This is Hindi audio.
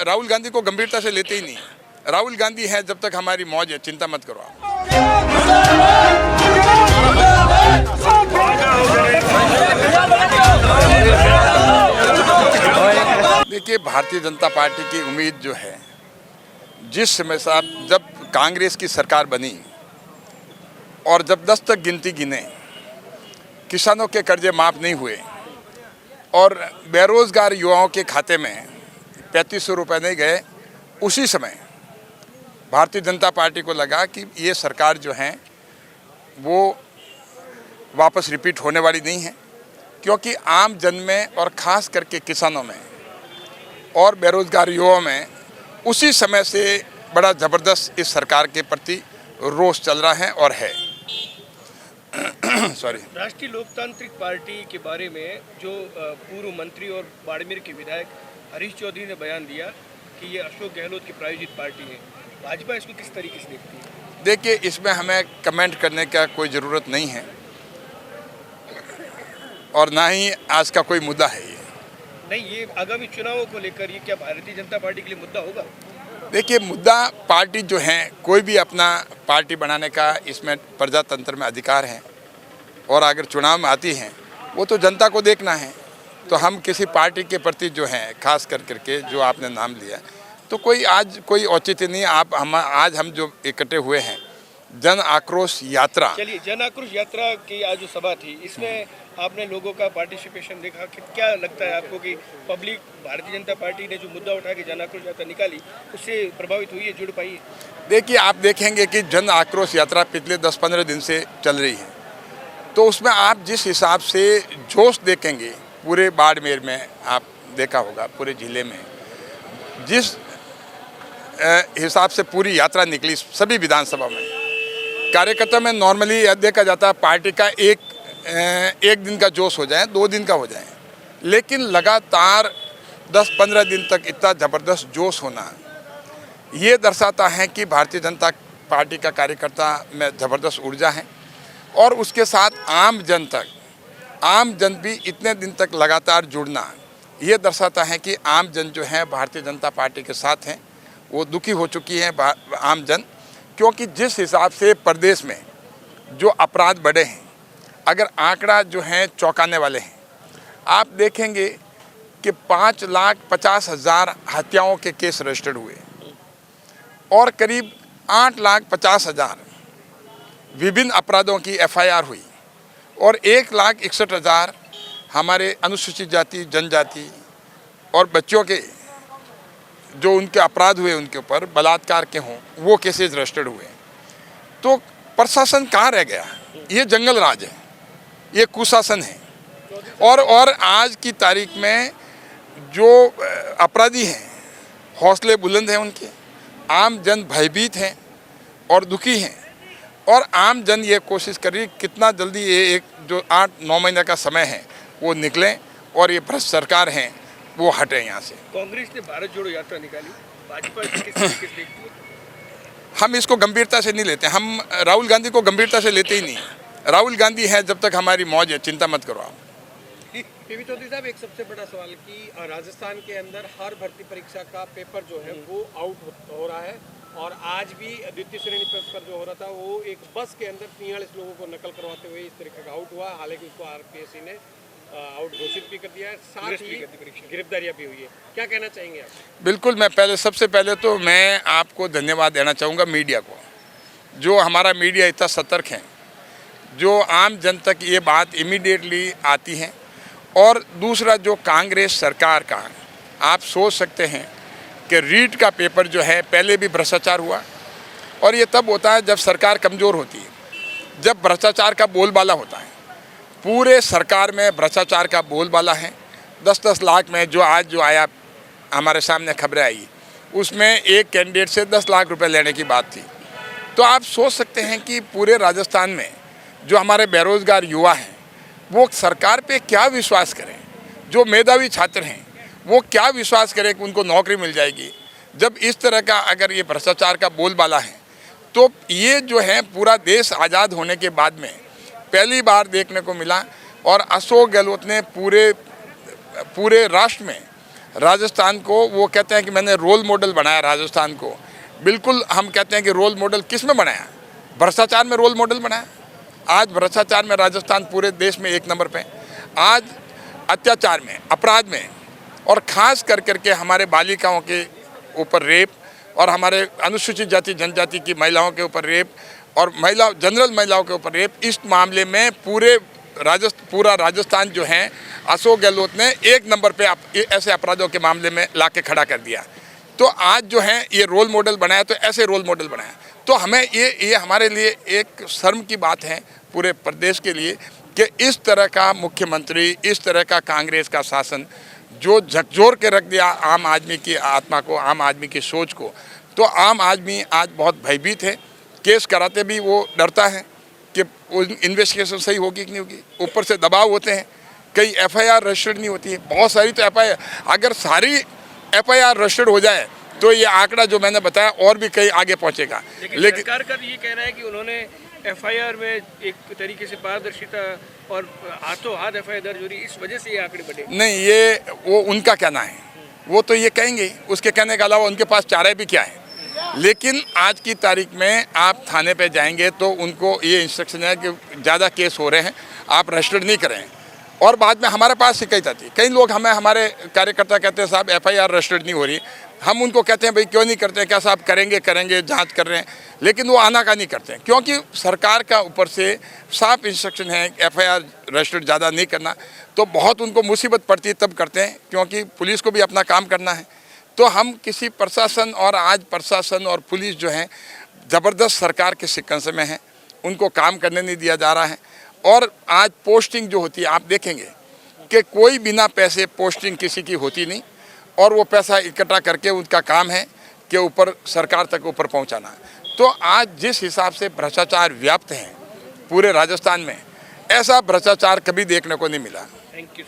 राहुल गांधी को गंभीरता से लेते ही नहीं। राहुल गांधी है जब तक हमारी मौज है, चिंता मत करो आप। देखिए, भारतीय जनता पार्टी की उम्मीद जो है, जिस समय साहब जब कांग्रेस की सरकार बनी और जब 10 तक गिनती गिने, किसानों के कर्जे माफ़ नहीं हुए और बेरोजगार युवाओं के खाते में 3500 रुपये नहीं गए, उसी समय भारतीय जनता पार्टी को लगा कि ये सरकार जो है वो वापस रिपीट होने वाली नहीं है, क्योंकि आम जन में और ख़ास करके किसानों में और बेरोजगार युवाओं में उसी समय से बड़ा ज़बरदस्त इस सरकार के प्रति रोष चल रहा है और है। सॉरी। राष्ट्रीय लोकतांत्रिक पार्टी के बारे में जो पूर्व मंत्री और बाड़मेर के विधायक हरीश चौधरी ने बयान दिया कि ये अशोक गहलोत की प्रायोजित पार्टी है, भाजपा इसको किस तरीके से देखती है? देखिए, इसमें हमें कमेंट करने का कोई ज़रूरत नहीं है और ना ही आज का कोई मुद्दा है ये। नहीं, ये आगामी चुनावों को लेकर ये क्या भारतीय जनता पार्टी के लिए मुद्दा होगा? देखिए, मुद्दा पार्टी जो है, कोई भी अपना पार्टी बनाने का इसमें प्रजातंत्र में अधिकार है और अगर चुनाव में आती हैं वो तो जनता को देखना है। तो हम किसी पार्टी के प्रति जो है, खास करके जो आपने नाम लिया, तो कोई औचित्य नहीं। आज हम जो इकट्ठे हुए हैं, जन आक्रोश यात्रा। चलिए, जन आक्रोश यात्रा की आज जो सभा थी, इसमें आपने लोगों का पार्टिसिपेशन देखा कि क्या लगता है आपको कि पब्लिक भारतीय जनता पार्टी ने जो मुद्दा उठा के जन आक्रोश यात्रा निकाली, उससे प्रभावित हुई है, जुड़ पाई है? देखिए, आप देखेंगे कि जन आक्रोश यात्रा पिछले 10-15 दिन से चल रही है, तो उसमें आप जिस हिसाब से जोश देखेंगे, पूरे बाड़मेर में आप देखा होगा, पूरे ज़िले में जिस हिसाब से पूरी यात्रा निकली, सभी विधानसभा में कार्यकर्ता में नॉर्मली यह देखा जाता है पार्टी का एक दिन का जोश हो जाए, 2 दिन का हो जाए, लेकिन लगातार 10-15 दिन तक इतना ज़बरदस्त जोश होना ये दर्शाता है कि भारतीय जनता पार्टी का कार्यकर्ता में ज़बरदस्त ऊर्जा है। और उसके साथ आम जन भी इतने दिन तक लगातार जुड़ना ये दर्शाता है कि आम जन जो है भारतीय जनता पार्टी के साथ हैं। वो दुखी हो चुकी है आम जन, क्योंकि जिस हिसाब से प्रदेश में जो अपराध बढ़े हैं, अगर आंकड़ा जो है चौंकाने वाले हैं। आप देखेंगे कि 5,50,000 हत्याओं के केस रजिस्टर्ड हुए और करीब 8,50,000 विभिन्न अपराधों की FIR हुई और 1,61,000 हमारे अनुसूचित जाति, जनजाति और बच्चों के जो उनके अपराध हुए, उनके ऊपर बलात्कार के हों, वो केसेस रजिस्टर्ड हुए। तो प्रशासन कहाँ रह गया? ये जंगल राज है, ये कुशासन है। और आज की तारीख में जो अपराधी हैं, हौसले बुलंद हैं उनके, आम जन भयभीत हैं और दुखी हैं। और आम जन ये कोशिश करी कितना जल्दी ये एक जो 8-9 महीने का समय है वो निकले और ये भ्रष्ट सरकार है वो हटे यहाँ से। कांग्रेस ने भारत जोड़ो यात्रा निकाली, भाजपा किस तरीके से देखती है? हम इसको गंभीरता से नहीं लेते। हम राहुल गांधी को गंभीरता से लेते ही नहीं। राहुल गांधी है जब तक हमारी मौज है, चिंता मत करो आप। पीवी चौधरी साहब, एक सबसे बड़ा सवाल कि राजस्थान के अंदर हर भर्ती परीक्षा का पेपर जो है वो आउट हो रहा है और आज भी द्वितीय श्रेणी पेपर जो हो रहा था वो एक बस के अंदर 43 लोगों को नकल करवाते हुए इस तरीके का आउट हुआ। हालांकि उसको RPSC ने आउट घोषित भी कर दिया है, साथ ही गिरफ्तारियां भी हुई है। क्या कहना चाहेंगे आप? बिल्कुल, मैं सबसे पहले तो मैं आपको धन्यवाद देना चाहूँगा मीडिया को, जो हमारा मीडिया इतना सतर्क है, जो आम जन तक ये बात इमीडिएटली आती है। और दूसरा, जो कांग्रेस सरकार का, आप सोच सकते हैं कि रीट का पेपर जो है पहले भी भ्रष्टाचार हुआ और ये तब होता है जब सरकार कमज़ोर होती है, जब भ्रष्टाचार का बोलबाला होता है। पूरे सरकार में भ्रष्टाचार का बोलबाला है। 10-10 लाख में जो आया हमारे सामने खबरें आई, उसमें एक कैंडिडेट से 10 लाख रुपए लेने की बात थी। तो आप सोच सकते हैं कि पूरे राजस्थान में जो हमारे बेरोजगार युवा हैं वो सरकार पे क्या विश्वास करें, जो मेधावी छात्र हैं वो क्या विश्वास करें कि उनको नौकरी मिल जाएगी, जब इस तरह का अगर ये भ्रष्टाचार का बोलबाला है। तो ये जो है पूरा देश आज़ाद होने के बाद में पहली बार देखने को मिला और अशोक गहलोत ने पूरे राष्ट्र में राजस्थान को वो कहते हैं कि मैंने रोल मॉडल बनाया राजस्थान को। बिल्कुल हम कहते हैं कि रोल मॉडल किस में बनाया? भ्रष्टाचार में रोल मॉडल बनाया। आज भ्रष्टाचार में राजस्थान पूरे देश में 1 नंबर पे है। आज अत्याचार में, अपराध में, और ख़ास कर करके हमारे बालिकाओं के ऊपर रेप और हमारे अनुसूचित जाति जनजाति की महिलाओं के ऊपर रेप और जनरल महिलाओं के ऊपर रेप, इस मामले में पूरा राजस्थान जो है अशोक गहलोत ने 1 नंबर पे ऐसे अपराधों के मामले में ला के खड़ा कर दिया। तो आज जो है ये रोल मॉडल बनाया, तो ऐसे रोल मॉडल बनाया। तो हमें ये हमारे लिए एक शर्म की बात है पूरे प्रदेश के लिए कि इस तरह का मुख्यमंत्री, इस तरह का कांग्रेस का शासन जो झकझोर के रख दिया आम आदमी की आत्मा को, आम आदमी की सोच को। तो आम आदमी आज बहुत भयभीत है। केस कराते भी वो डरता है कि इन्वेस्टिगेशन सही होगी कि नहीं होगी। ऊपर से दबाव होते हैं, कई FIR रजिस्टर्ड नहीं होती है, बहुत सारी तो FIR, अगर सारी FIR रजिस्टर्ड हो जाए तो ये आंकड़ा जो मैंने बताया और भी कहीं आगे पहुंचेगा। लेकिन सरकार का ये कहना है कि उन्होंने FIR में एक तरीके से पारदर्शिता और हाथों हाथ FIR दर्ज हो रही, इस वजह से ये आंकड़े बढ़े। नहीं, ये वो उनका कहना है, वो तो ये कहेंगे, उसके कहने के अलावा उनके पास चारा भी क्या है। लेकिन आज की तारीख में आप थाने पे जाएंगे तो उनको ये इंस्ट्रक्शन है कि ज़्यादा केस हो रहे हैं, आप रजिस्टर्ड नहीं करें। और बाद में हमारे पास शिकायत आती है, कई लोग हमारे कार्यकर्ता कहते हैं साहब FIR रजिस्टर्ड नहीं हो रही। हम उनको कहते हैं भाई क्यों नहीं करते हैं? क्या साहब करेंगे जांच कर रहे हैं, लेकिन वो आनाकानी करते हैं क्योंकि सरकार का ऊपर से साफ इंस्ट्रक्शन है FIR रजिस्टर्ड ज़्यादा नहीं करना। तो बहुत उनको मुसीबत पड़ती है तब करते हैं, क्योंकि पुलिस को भी अपना काम करना है। तो हम किसी प्रशासन, और आज प्रशासन और पुलिस जो है ज़बरदस्त सरकार के शिकंजे में है, उनको काम करने नहीं दिया जा रहा है। और आज पोस्टिंग जो होती है आप देखेंगे कि कोई बिना पैसे पोस्टिंग किसी की होती नहीं, और वो पैसा इकट्ठा करके उनका काम है कि ऊपर सरकार तक ऊपर पहुंचाना। तो आज जिस हिसाब से भ्रष्टाचार व्याप्त है पूरे राजस्थान में, ऐसा भ्रष्टाचार कभी देखने को नहीं मिला। Thank you.